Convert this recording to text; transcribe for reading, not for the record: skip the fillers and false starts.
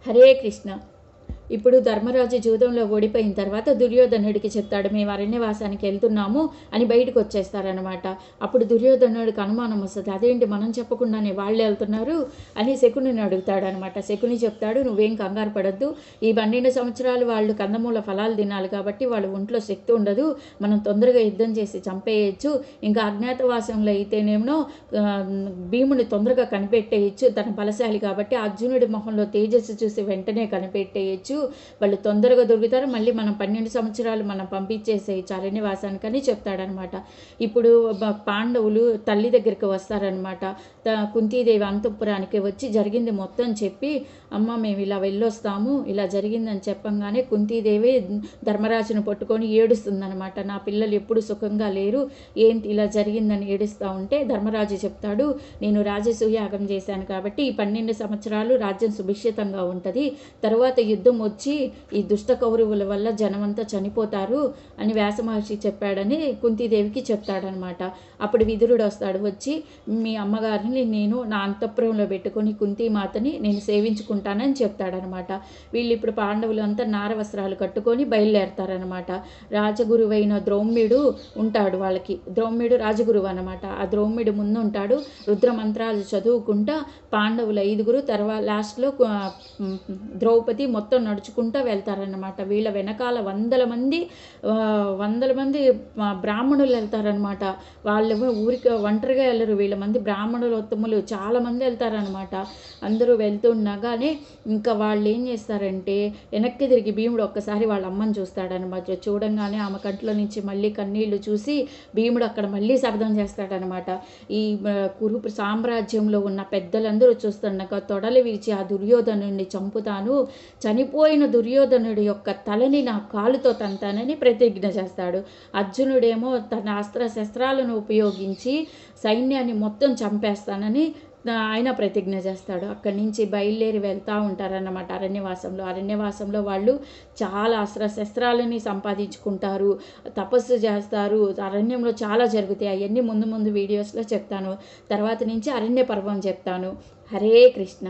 హరే కృష్ణ. ఇప్పుడు ధర్మరాజు జూదంలో ఓడిపోయిన తర్వాత దుర్యోధనుడికి చెప్తాడు, మేము అరణ్యవాసానికి వెళ్తున్నాము అని బయటకు వచ్చేస్తారనమాట. అప్పుడు దుర్యోధనుడికి అనుమానం వస్తుంది, అదేంటి మనం చెప్పకుండానే వాళ్ళు వెళ్తున్నారు అని శకునిని అడుగుతాడనమాట. శకుని చెప్తాడు, నువ్వేం కంగారు పడద్దు, ఈ 12 సంవత్సరాలు వాళ్ళు కందమూల ఫలాలు తినాలి కాబట్టి వాళ్ళ ఒంట్లో శక్తి ఉండదు, మనం తొందరగా యుద్ధం చేసి చంపేయచ్చు. ఇంకా అజ్ఞాతవాసంలో అయితేనేమో భీముని తొందరగా కనిపెట్టేయచ్చు, తన బలశాలి కాబట్టి అర్జునుడి మొహంలో తేజస్సు చూసి వెంటనే కనిపెట్టేయచ్చు, వాళ్ళు తొందరగా దొరుకుతారు, మళ్ళీ మనం 12 సంవత్సరాలు మనం పంపించేసేయచ్చు అరణ్యవాసానికని చెప్తాడనమాట. ఇప్పుడు పాండవులు తల్లి దగ్గరికి వస్తారనమాట. కుంతీదేవి అంతఃపురానికి వచ్చి జరిగింది మొత్తం చెప్పి, అమ్మ మేము ఇలా వెళ్ళొస్తాము, ఇలా జరిగిందని చెప్పంగానే కుంతీదేవి ధర్మరాజును పట్టుకొని ఏడుస్తుందనమాట. నా పిల్లలు ఎప్పుడు సుఖంగా లేరు, ఏంటి ఇలా జరిగిందని ఏడుస్తూ ఉంటే ధర్మరాజు చెప్తాడు, నేను రాజసూయాగం చేశాను కాబట్టి ఈ 12 సంవత్సరాలు రాజ్యం సుభిక్షితంగా ఉంటుంది, తర్వాత యుద్ధం వచ్చి ఈ దుష్ట కౌరవుల వల్ల జనమంతా చనిపోతారు అని వ్యాస మహర్షి చెప్పాడని కుంతీదేవికి చెప్తాడనమాట. అప్పుడు విదురుడు వస్తాడు, వచ్చి మీ అమ్మగారిని నేను నా అంతఃపురంలో పెట్టుకొని కుంతీమాతని నేను సేవించుకుంటానని చెప్తాడనమాట. వీళ్ళు ఇప్పుడు పాండవులు అంతా నార వస్త్రాలు కట్టుకొని బయలుదేరతారనమాట. రాజగురువైన ద్రౌమ్యుడు ఉంటాడు, వాళ్ళకి ద్రౌమ్యుడు రాజగురువు అనమాట. ఆ ద్రౌమ్యుడు ముందు ఉంటాడు, రుద్రమంత్రాలు చదువుకుంటా పాండవులు 5 తర్వాత లాస్ట్లో ద్రౌపది మొత్తం నడుచుకుంటూ వెళ్తారనమాట. వీళ్ళ వెనకాల వందల మంది బ్రాహ్మణులు వెళ్తారనమాట. వాళ్ళు ఊరికి ఒంటరిగా వెళ్ళరు, వీళ్ళ మంది బ్రాహ్మణులు ఉత్తములు చాలామంది వెళ్తారనమాట. అందరూ వెళ్తుండగానే ఇంకా వాళ్ళు ఏం చేస్తారంటే వెనక్కి తిరిగి భీముడు ఒక్కసారి వాళ్ళ అమ్మని చూస్తాడనమాట. చూడంగానే ఆమె కంట్లో నుంచి మళ్ళీ కన్నీళ్లు చూసి భీముడు అక్కడ మళ్ళీ శబ్దం చేస్తాడనమాట. ఈ కురు సామ్రాజ్యంలో ఉన్న పెద్దలందరూ చూస్తుండగా తొడలు విరిచి ఆ దుర్యోధనుడిని చంపుతాను, చనిపోయిన దుర్యోధనుడి యొక్క తలని నా కాలుతో తంతానని ప్రతిజ్ఞ చేస్తాడు. అర్జునుడేమో తన అస్త్రశస్త్రాలను ఉపయోగించి సైన్యాన్ని మొత్తం చంపేస్తానని ఆయన ప్రతిజ్ఞ చేస్తాడు. అక్కడి నుంచి బయలుదేరి వెళ్తూ ఉంటారన్నమాట అరణ్యవాసంలో వాళ్ళు చాలా అస్త్రశస్త్రాలని సంపాదించుకుంటారు, తపస్సు చేస్తారు, అరణ్యంలో చాలా జరుగుతాయి. అవన్నీ ముందు వీడియోస్లో చెప్తాను, తర్వాత నుంచి అరణ్య పర్వం చెప్తాను. హరే కృష్ణ.